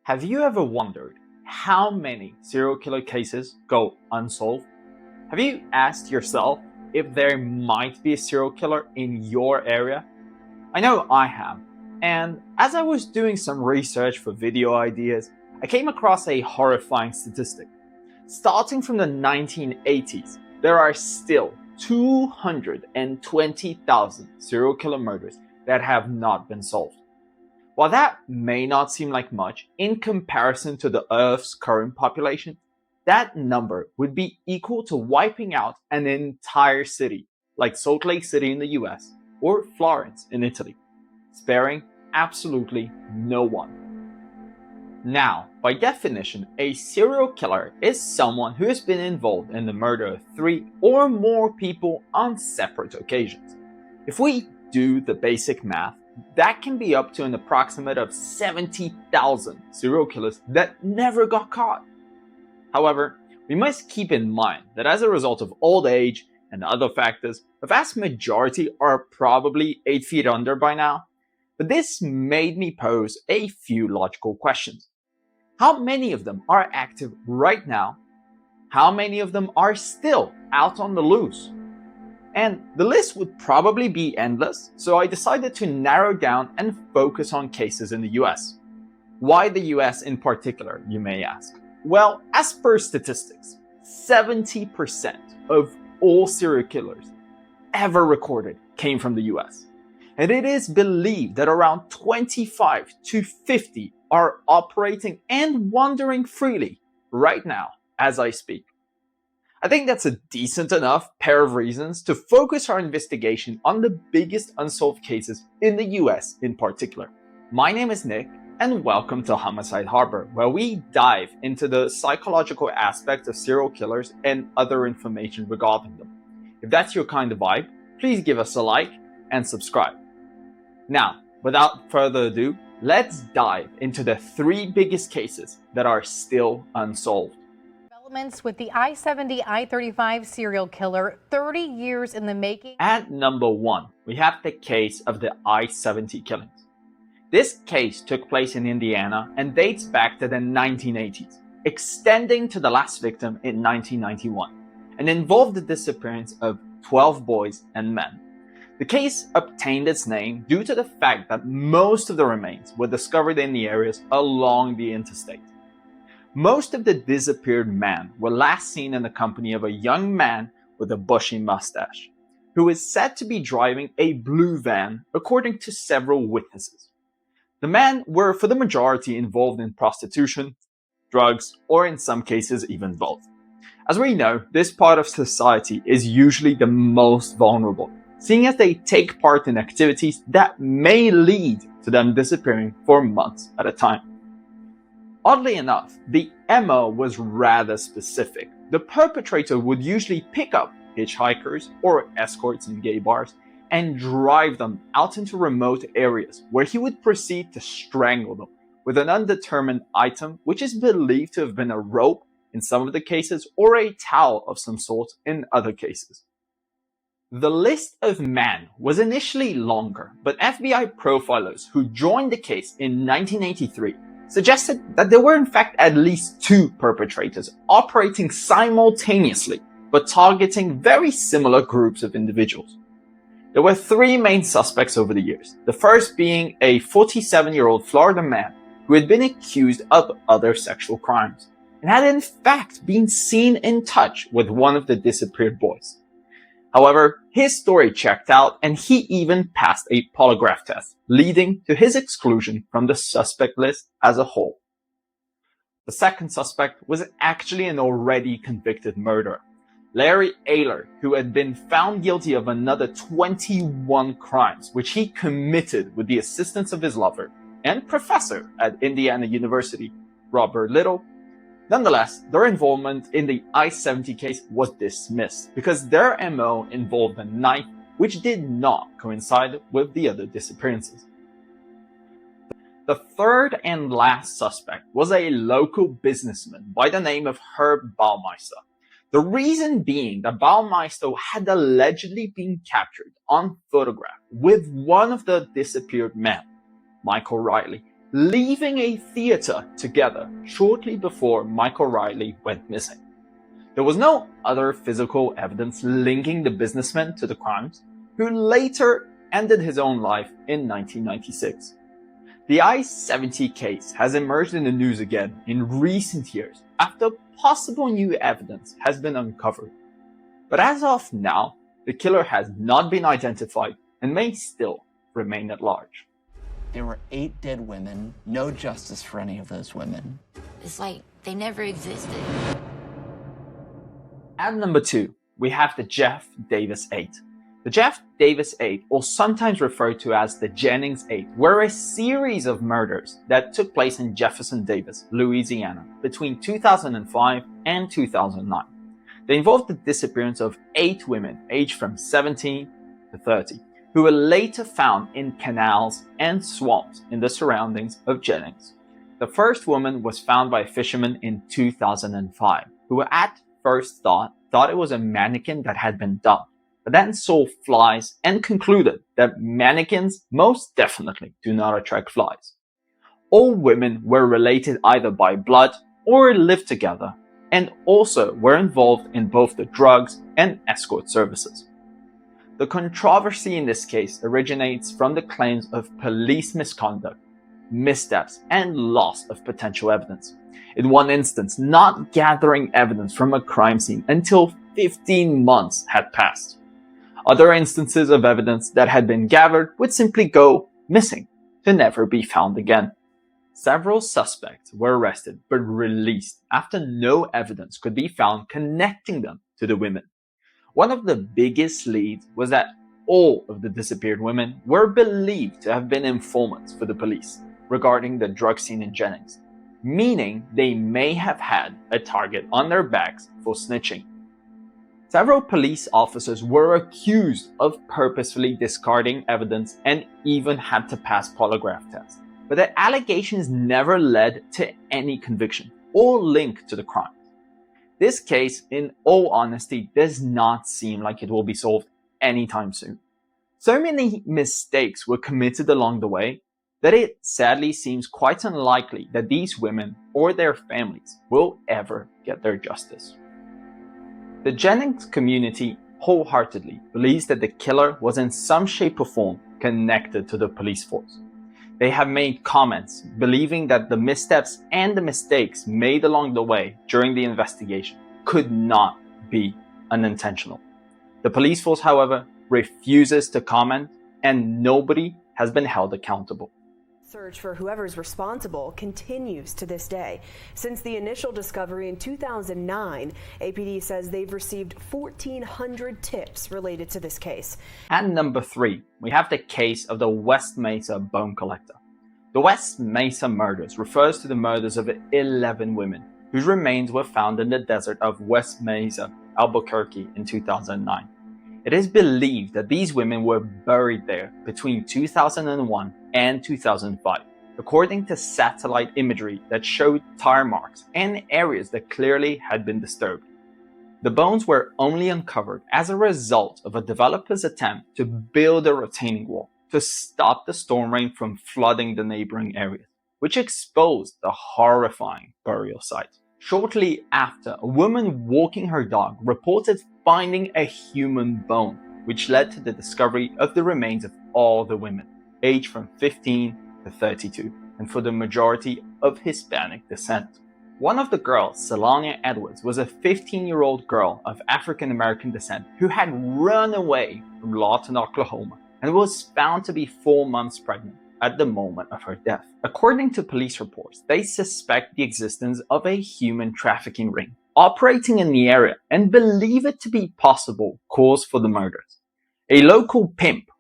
Have you ever wondered how many serial killer cases go unsolved? Have you asked yourself if there might be a serial killer in your area? I know I have. And as I was doing some research for video ideas, I came across a horrifying statistic. Starting from the 1980s, there are still 220,000 serial killer murders that have not been solved. While that may not seem like much in comparison to the Earth's current population, that number would be equal to wiping out an entire city, like Salt Lake City in the US or Florence in Italy, sparing absolutely no one. Now, by definition, a serial killer is someone who has been involved in the murder of 3 or more people on separate occasions. If we do the basic math, that can be up to an approximate of 70,000 serial killers that never got caught. However, we must keep in mind that as a result of old age and other factors, the vast majority are probably 8 feet under by now. But this made me pose a few logical questions. How many of them are active right now? How many of them are still out on the loose? And the list would probably be endless, so I decided to narrow down and focus on cases in the US. Why the US in particular, you may ask? Well, as per statistics, 70% of all serial killers ever recorded came from the US. And it is believed that around 25 to 50 are operating and wandering freely right now as I speak. I think that's a decent enough pair of reasons to focus our investigation on the biggest unsolved cases in the US in particular. My name is Nick, and welcome to Homicide Harbor, where we dive into the psychological aspects of serial killers and other information regarding them. If that's your kind of vibe, please give us a like and subscribe. Now, without further ado, let's dive into the 3 biggest cases that are still unsolved. Developments with the I-70, I-35 serial killer, 30 years in the making. At number 1, we have the case of the I-70 killings. This case took place in Indiana and dates back to the 1980s, extending to the last victim in 1991, and involved the disappearance of 12 boys and men. The case obtained its name due to the fact that most of the remains were discovered in the areas along the interstate. Most of the disappeared men were last seen in the company of a young man with a bushy mustache, who is said to be driving a blue van, according to several witnesses. The men were for the majority involved in prostitution, drugs, or in some cases even both. As we know, this part of society is usually the most vulnerable, seeing as they take part in activities that may lead to them disappearing for months at a time. Oddly enough, the MO was rather specific. The perpetrator would usually pick up hitchhikers or escorts in gay bars and drive them out into remote areas where he would proceed to strangle them with an undetermined item, which is believed to have been a rope in some of the cases or a towel of some sort in other cases. The list of men was initially longer, but FBI profilers who joined the case in 1983 suggested that there were in fact at least 2 perpetrators operating simultaneously, but targeting very similar groups of individuals. There were 3 main suspects over the years, the first being a 47-year-old Florida man who had been accused of other sexual crimes, and had in fact been seen in touch with one of the disappeared boys. However, his story checked out and he even passed a polygraph test, leading to his exclusion from the suspect list as a whole. The second suspect was actually an already convicted murderer, Larry Ayler, who had been found guilty of another 21 crimes, which he committed with the assistance of his lover and professor at Indiana University, Robert Little. Nonetheless, their involvement in the I-70 case was dismissed because their MO involved a knife, which did not coincide with the other disappearances. The third and last suspect was a local businessman by the name of Herb Baumeister. The reason being that Baumeister had allegedly been captured on photograph with one of the disappeared men, Michael Riley, leaving a theater together shortly before Michael Riley went missing. There was no other physical evidence linking the businessman to the crimes, who later ended his own life in 1996. The I-70 case has emerged in the news again in recent years after possible new evidence has been uncovered. But as of now, the killer has not been identified and may still remain at large. There were 8 dead women, no justice for any of those women. It's like they never existed. At number 2, we have the Jeff Davis 8. The Jeff Davis 8, or sometimes referred to as the Jennings 8, were a series of murders that took place in Jefferson Davis, Louisiana, between 2005 and 2009. They involved the disappearance of 8 women aged from 17 to 30, who were later found in canals and swamps in the surroundings of Jennings. The first woman was found by a fisherman in 2005, who at first thought it was a mannequin that had been dumped, but then saw flies and concluded that mannequins most definitely do not attract flies. All women were related either by blood or lived together, and also were involved in both the drugs and escort services. The controversy in this case originates from the claims of police misconduct, missteps, and loss of potential evidence. In one instance, not gathering evidence from a crime scene until 15 months had passed. Other instances of evidence that had been gathered would simply go missing, to never be found again. Several suspects were arrested but released after no evidence could be found connecting them to the women. One of the biggest leads was that all of the disappeared women were believed to have been informants for the police regarding the drug scene in Jennings, meaning they may have had a target on their backs for snitching. Several police officers were accused of purposefully discarding evidence and even had to pass polygraph tests, but the allegations never led to any conviction or link to the crime. This case, in all honesty, does not seem like it will be solved anytime soon. So many mistakes were committed along the way that it sadly seems quite unlikely that these women or their families will ever get their justice. The Jennings community wholeheartedly believes that the killer was in some shape or form connected to the police force. They have made comments believing that the missteps and the mistakes made along the way during the investigation could not be unintentional. The police force, however, refuses to comment, and nobody has been held accountable. Search for whoever's responsible continues to this day. Since the initial discovery in 2009, APD says they've received 1,400 tips related to this case. At number 3, we have the case of the West Mesa bone collector. The West Mesa murders refers to the murders of 11 women whose remains were found in the desert of West Mesa, Albuquerque in 2009. It is believed that these women were buried there between 2001 and 2005, according to satellite imagery that showed tire marks and areas that clearly had been disturbed. The bones were only uncovered as a result of a developer's attempt to build a retaining wall to stop the storm rain from flooding the neighboring areas, which exposed the horrifying burial site. Shortly after, a woman walking her dog reported finding a human bone, which led to the discovery of the remains of all the women, aged from 15 to 32, and for the majority of Hispanic descent. One of the girls, Selania Edwards, was a 15-year-old girl of African American descent who had run away from Lawton, Oklahoma, and was found to be 4 months pregnant at the moment of her death. According to police reports, they suspect the existence of a human trafficking ring operating in the area and believe it to be possible cause for the murders. A local pimp,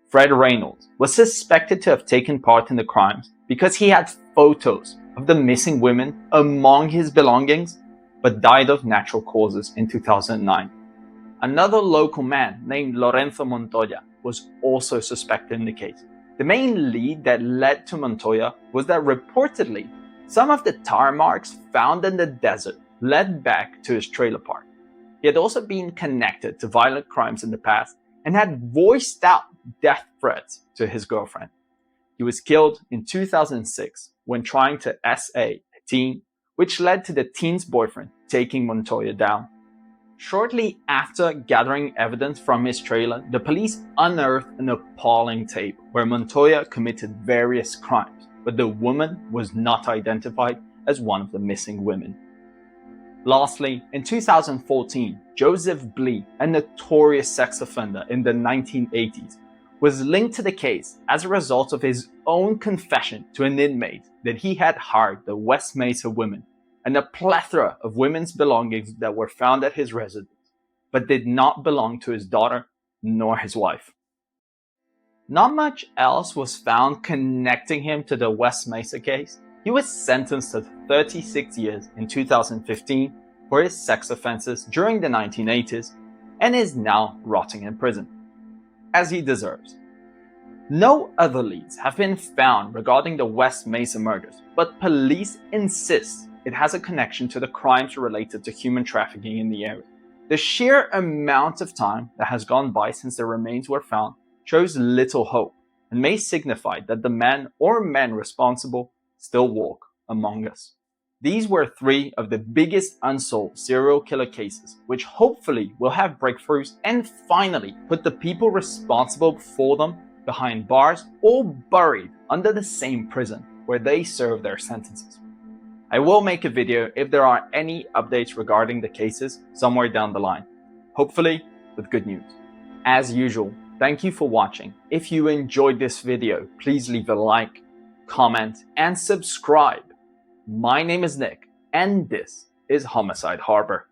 Fred Reynolds, was suspected to have taken part in the crimes because he had photos of the missing women among his belongings, but died of natural causes in 2009. Another local man named Lorenzo Montoya was also suspected in the case. The main lead that led to Montoya was that reportedly some of the tar marks found in the desert led back to his trailer park. He had also been connected to violent crimes in the past and had voiced out death threats to his girlfriend. He was killed in 2006 when trying to SA a teen, which led to the teen's boyfriend taking Montoya down. Shortly after gathering evidence from his trailer, the police unearthed an appalling tape where Montoya committed various crimes, but the woman was not identified as one of the missing women. Lastly, in 2014, Joseph Blee, a notorious sex offender in the 1980s, was linked to the case as a result of his own confession to an inmate that he had hired the West Mesa women and a plethora of women's belongings that were found at his residence, but did not belong to his daughter nor his wife. Not much else was found connecting him to the West Mesa case. He was sentenced to 36 years in 2015 for his sex offenses during the 1980s and is now rotting in prison, as he deserves. No other leads have been found regarding the West Mesa murders, but police insist it has a connection to the crimes related to human trafficking in the area. The sheer amount of time that has gone by since the remains were found shows little hope and may signify that the man or men responsible still walk among us. These were 3 of the biggest unsolved serial killer cases, which hopefully will have breakthroughs and finally put the people responsible for them behind bars or buried under the same prison where they serve their sentences. I will make a video if there are any updates regarding the cases somewhere down the line, hopefully with good news. As usual, thank you for watching. If you enjoyed this video, please leave a like, comment, and subscribe. My name is Nick, and this is Homicide Harbor.